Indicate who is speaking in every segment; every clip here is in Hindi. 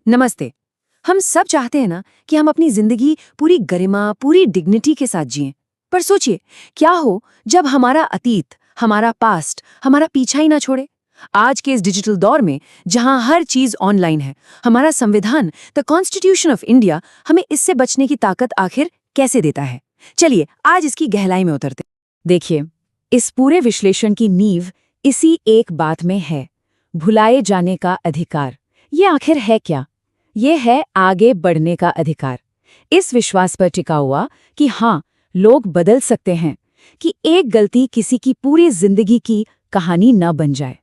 Speaker 1: नमस्ते। हम सब चाहते हैं ना कि हम अपनी जिंदगी पूरी गरिमा, पूरी डिग्निटी के साथ जिएं। पर सोचिए, क्या हो जब हमारा अतीत, हमारा पास्ट, हमारा पीछा ही ना छोड़े। आज के इस डिजिटल दौर में जहां हर चीज ऑनलाइन है, हमारा संविधान, द कॉन्स्टिट्यूशन ऑफ इंडिया, हमें इससे बचने की ताकत आखिर कैसे देता है? चलिए आज इसकी गहराई में उतरते। देखिए, इस पूरे विश्लेषण की नींव इसी एक बात में है, भुलाए जाने का अधिकार। ये आखिर है क्या? ये है आगे बढ़ने का अधिकार। इस विश्वास पर टिका हुआ कि हाँ, लोग बदल सकते हैं, कि एक गलती किसी की पूरी जिंदगी की कहानी न बन जाए।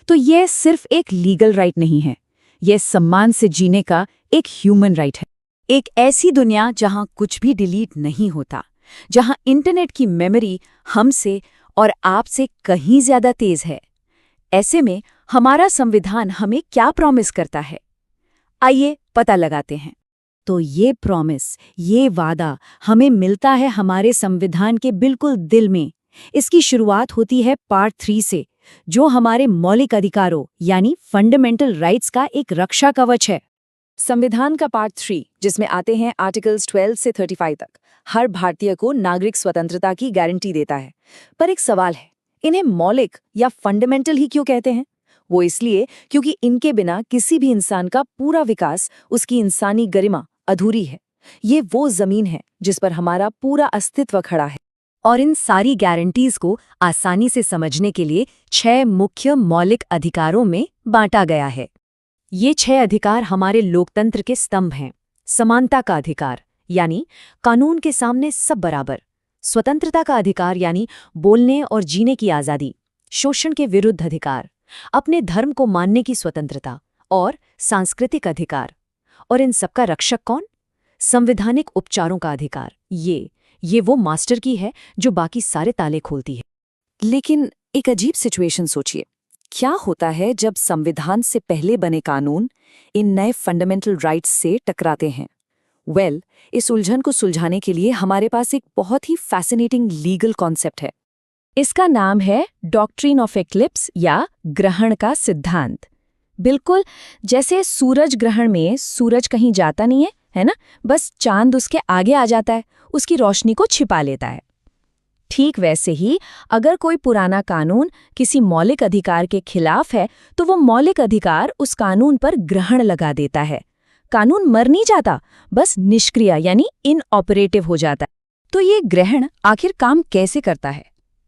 Speaker 1: तो यह सिर्फ एक लीगल राइट नहीं है, यह सम्मान से जीने का एक ह्यूमन राइट है। एक ऐसी दुनिया जहां कुछ भी डिलीट नहीं होता, जहां इंटरनेट की मेमोरी हमसे और आपसे कहीं ज्यादा तेज है। ऐसे में हमारा संविधान हमें क्या प्रॉमिस करता है? आइए पता लगाते हैं। तो ये प्रॉमिस, ये वादा हमें मिलता है हमारे संविधान के बिल्कुल दिल में। इसकी शुरुआत होती है पार्ट 3 से, जो हमारे मौलिक अधिकारों यानी फंडामेंटल राइट्स का एक रक्षा कवच है। संविधान का पार्ट 3, जिसमें आते हैं आर्टिकल्स 12 से 35 तक, हर भारतीय को नागरिक स्वतंत्रता की गारंटी देता है। पर एक सवाल है, इन्हें मौलिक या फंडामेंटल ही क्यों कहते हैं? वो इसलिए क्योंकि इनके बिना किसी भी इंसान का पूरा विकास, उसकी इंसानी गरिमा अधूरी है। ये वो जमीन है जिस पर हमारा पूरा अस्तित्व खड़ा है। और इन सारी गारंटीज को आसानी से समझने के लिए 6 मुख्य मौलिक अधिकारों में बांटा गया है। ये 6 अधिकार हमारे लोकतंत्र के स्तंभ हैं। समानता का अधिकार, यानी कानून के सामने सब बराबर। स्वतंत्रता का अधिकार, यानी बोलने और जीने की आज़ादी। शोषण के विरुद्ध अधिकार, अपने धर्म को मानने की स्वतंत्रता। और सांस्कृतिक अधिकार। और इन सबका रक्षक कौन? संवैधानिक उपचारों का अधिकार। ये वो मास्टर की है जो बाकी सारे ताले खोलती है। लेकिन एक अजीब सिचुएशन सोचिए, क्या होता है जब संविधान से पहले बने कानून इन नए फंडामेंटल राइट्स से टकराते हैं? इस उलझन को सुलझाने के लिए हमारे पास एक बहुत ही फैसिनेटिंग लीगल कॉन्सेप्ट है। इसका नाम है डॉक्ट्रिन ऑफ एक्लिप्स या ग्रहण का सिद्धांत। बिल्कुल जैसे सूरज ग्रहण में सूरज कहीं जाता नहीं है ना? बस चांद उसके आगे आ जाता है, उसकी रोशनी को छिपा लेता है। ठीक वैसे ही अगर कोई पुराना कानून किसी मौलिक अधिकार के खिलाफ है, तो वो मौलिक अधिकार उस कानून पर ग्रहण लगा देता है। कानून मर नहीं जाता, बस निष्क्रिय यानी इनऑपरेटिव हो जाता है। तो ये ग्रहण आखिर काम कैसे करता है?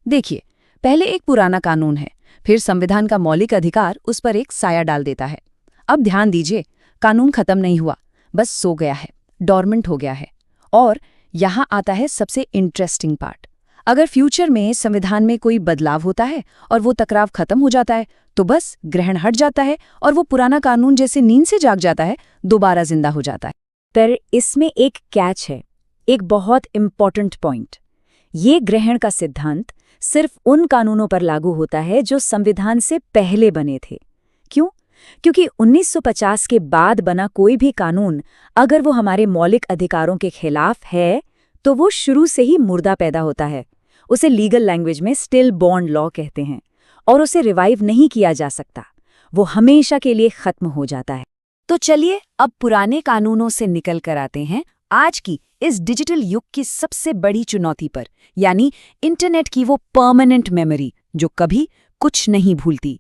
Speaker 1: देखिए, पहले एक पुराना कानून है, फिर संविधान का मौलिक अधिकार उस पर एक साया डाल देता है। अब ध्यान दीजिए, कानून खत्म नहीं हुआ, बस सो गया है, डॉर्मेंट हो गया है। और यहाँ आता है सबसे इंटरेस्टिंग पार्ट। अगर फ्यूचर में संविधान में कोई बदलाव होता है और वो टकराव खत्म हो जाता है, तो बस ग्रहण हट जाता है और वो पुराना कानून जैसे नींद से जाग जाता है, दोबारा जिंदा हो जाता है। पर इसमें एक कैच है, एक बहुत इंपॉर्टेंट पॉइंट। ये ग्रहण का सिद्धांत सिर्फ उन कानूनों पर लागू होता है जो संविधान से पहले बने थे। क्यों? क्योंकि 1950 के बाद बना कोई भी कानून अगर वो हमारे मौलिक अधिकारों के खिलाफ है, तो वो शुरू से ही मुर्दा पैदा होता है। उसे लीगल लैंग्वेज में स्टिल बॉर्न लॉ कहते हैं, और उसे रिवाइव नहीं किया जा सकता। वो हमेशा के लिए खत्म हो जाता है। तो चलिए अब पुराने कानूनों से निकल कर आते हैं आज की इस डिजिटल युग की सबसे बड़ी चुनौती पर, यानी इंटरनेट की वो परमानेंट मेमोरी जो कभी कुछ नहीं भूलती।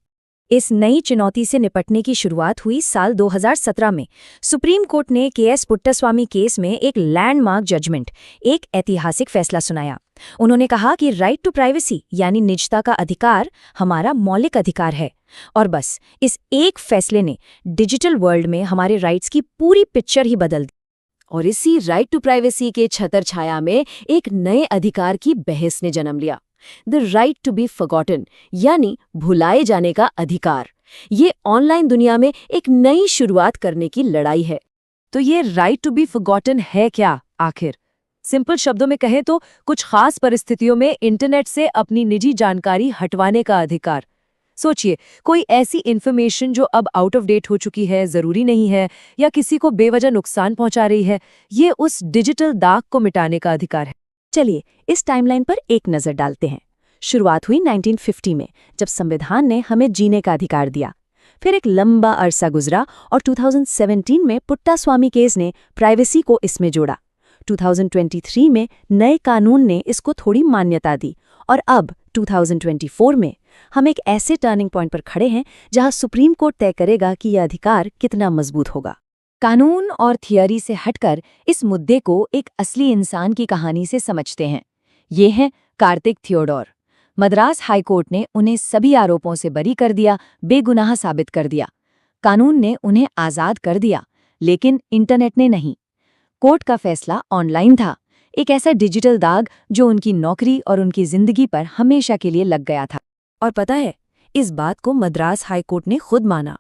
Speaker 1: इस नई चुनौती से निपटने की शुरुआत हुई साल 2017 में। सुप्रीम कोर्ट ने केएस पुट्टास्वामी केस में एक लैंडमार्क जजमेंट, एक ऐतिहासिक फैसला सुनाया। उन्होंने कहा कि राइट टू प्राइवेसी यानी निजता का अधिकार हमारा मौलिक अधिकार है। और बस इस एक फैसले ने डिजिटल वर्ल्ड में हमारे राइट्स की पूरी पिक्चर ही बदल दी। और इसी राइट टू प्राइवेसी के छतर छाया में एक नए अधिकार की बहस ने जन्म लिया, the right to be forgotten यानी भुलाए जाने का अधिकार। ये ऑनलाइन दुनिया में एक नई शुरुआत करने की लड़ाई है। तो ये राइट टू बी फॉरगॉटन है क्या आखिर? सिंपल शब्दों में कहें तो कुछ खास परिस्थितियों में इंटरनेट से अपनी निजी जानकारी हटवाने का अधिकार। सोचिए, कोई ऐसी इन्फॉर्मेशन जो अब आउट ऑफ डेट हो चुकी है, जरूरी नहीं है, या किसी को बेवजह नुकसान पहुंचा रही है, ये उस डिजिटल दाग को मिटाने का अधिकार है। चलिए इस टाइमलाइन पर एक नजर डालते हैं। शुरुआत हुई 1950 में, जब संविधान ने हमें जीने का अधिकार दिया।
Speaker 2: फिर एक लंबा अरसा गुजरा और 2017 में पुट्टास्वामी केस ने प्राइवेसी को इसमें जोड़ा। 2023 में नए कानून ने इसको थोड़ी मान्यता दी और अब 2024 में हम एक ऐसे टर्निंग पॉइंट पर खड़े हैं जहां सुप्रीम कोर्ट तय करेगा कि यह अधिकार कितना मजबूत होगा।
Speaker 1: कानून और थियरी से हटकर इस मुद्दे को एक असली इंसान की कहानी से समझते हैं। ये हैं कार्तिक थियोडोर। मद्रास हाईकोर्ट ने उन्हें सभी आरोपों से बरी कर दिया, बेगुनाह साबित कर दिया। कानून ने उन्हें आज़ाद कर दिया, लेकिन इंटरनेट ने नहीं। कोर्ट का फैसला ऑनलाइन था, एक ऐसा डिजिटल दाग जो उनकी नौकरी और उनकी जिंदगी पर हमेशा के लिए लग गया था।
Speaker 2: और पता है, इस बात को मद्रास हाईकोर्ट ने खुद माना।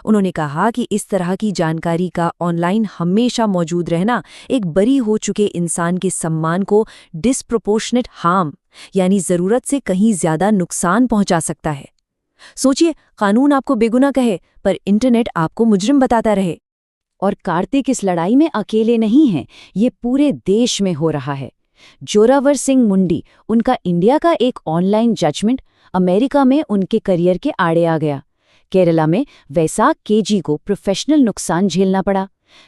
Speaker 2: उन्होंने कहा कि इस तरह की जानकारी का ऑनलाइन हमेशा मौजूद रहना एक बरी हो चुके इंसान के सम्मान को डिस्प्रोपोर्शनेट हार्म यानी जरूरत से कहीं ज्यादा नुकसान पहुंचा सकता है। सोचिए, कानून आपको बेगुनाह कहे पर इंटरनेट आपको मुजरिम बताता रहे।
Speaker 1: और कार्तिक इस लड़ाई में अकेले नहीं हैं, ये पूरे देश में हो रहा है। जोरावर सिंह मुंडी, उनका इंडिया का एक ऑनलाइन जजमेंट अमेरिका में उनके करियर के आड़े आ गया। केरला में वैसाख केजी को प्रोफेशनल नुकसान झेलना पड़ा।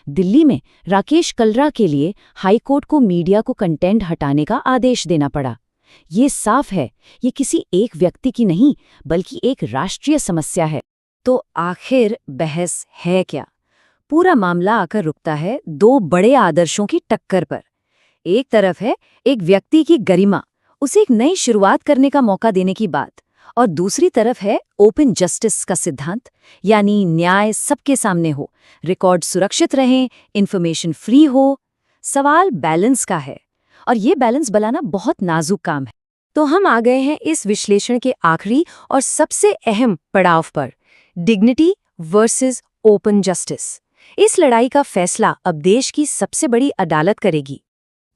Speaker 1: दिल्ली में राकेश कलरा के लिए हाईकोर्ट को मीडिया को कंटेंट हटाने का आदेश देना पड़ा। ये साफ है, ये किसी एक व्यक्ति की नहीं बल्कि एक राष्ट्रीय समस्या है। तो आखिर बहस है क्या? पूरा मामला आकर रुकता है दो बड़े आदर्शों की टक्कर पर। एक तरफ है एक व्यक्ति की गरिमा, उसे एक नई शुरुआत करने का मौका देने की बात, और दूसरी तरफ है ओपन जस्टिस का सिद्धांत, यानी न्याय सबके सामने हो, रिकॉर्ड सुरक्षित रहें, इंफॉर्मेशन फ्री हो। सवाल बैलेंस का है, और ये बैलेंस बनाना बहुत नाजुक काम है। तो हम आ गए हैं इस विश्लेषण के आखिरी और सबसे अहम पड़ाव पर, डिग्निटी वर्सेस ओपन जस्टिस। इस लड़ाई का फैसला अब देश की सबसे बड़ी अदालत करेगी।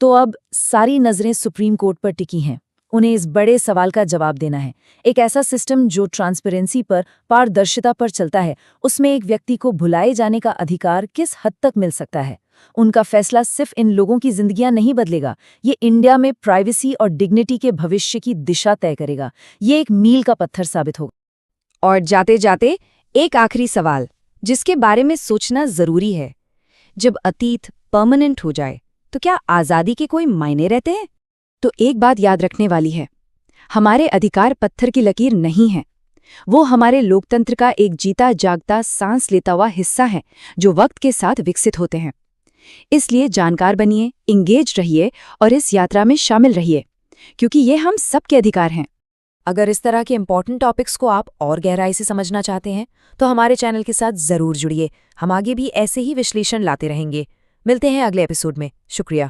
Speaker 1: तो अब सारी नजरें सुप्रीम कोर्ट पर टिकी हैं। उन्हें इस बड़े सवाल का जवाब देना है। एक ऐसा सिस्टम जो ट्रांसपेरेंसी पर, पारदर्शिता पर चलता है, उसमें एक व्यक्ति को भुलाए जाने का अधिकार किस हद तक मिल सकता है? उनका फैसला सिर्फ इन लोगों की जिंदगियां नहीं बदलेगा, ये इंडिया में प्राइवेसी और डिग्निटी के भविष्य की दिशा तय करेगा। ये एक मील का पत्थर साबित होगा। और जाते जाते एक आखिरी सवाल जिसके बारे में सोचना जरूरी है, जब अतीत परमानेंट हो जाए तो क्या आज़ादी के कोई मायने रहते हैं? तो एक बात याद रखने वाली है, हमारे अधिकार पत्थर की लकीर नहीं है। वो हमारे लोकतंत्र का एक जीता जागता सांस लेता हुआ हिस्सा है जो वक्त के साथ विकसित होते हैं। इसलिए जानकार बनिए, इंगेज रहिए और इस यात्रा में शामिल रहिए, क्योंकि ये हम सबके अधिकार हैं। अगर इस तरह के इंपॉर्टेंट टॉपिक्स को आप और गहराई से समझना चाहते हैं तो हमारे चैनल के साथ जरूर जुड़िए। हम आगे भी ऐसे ही विश्लेषण लाते रहेंगे। मिलते हैं अगले एपिसोड में। शुक्रिया।